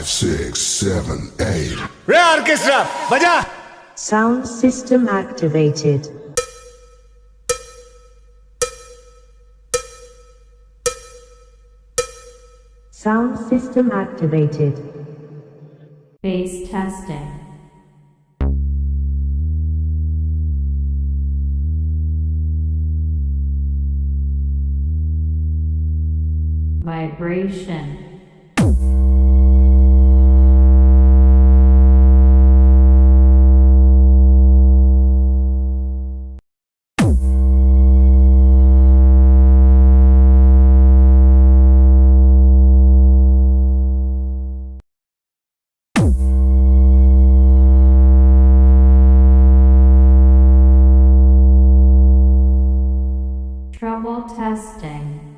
six, seven, eight. रे orchestra बजा. Sound system activated. Sound system activated. Bass testing. Vibration. Trouble testing.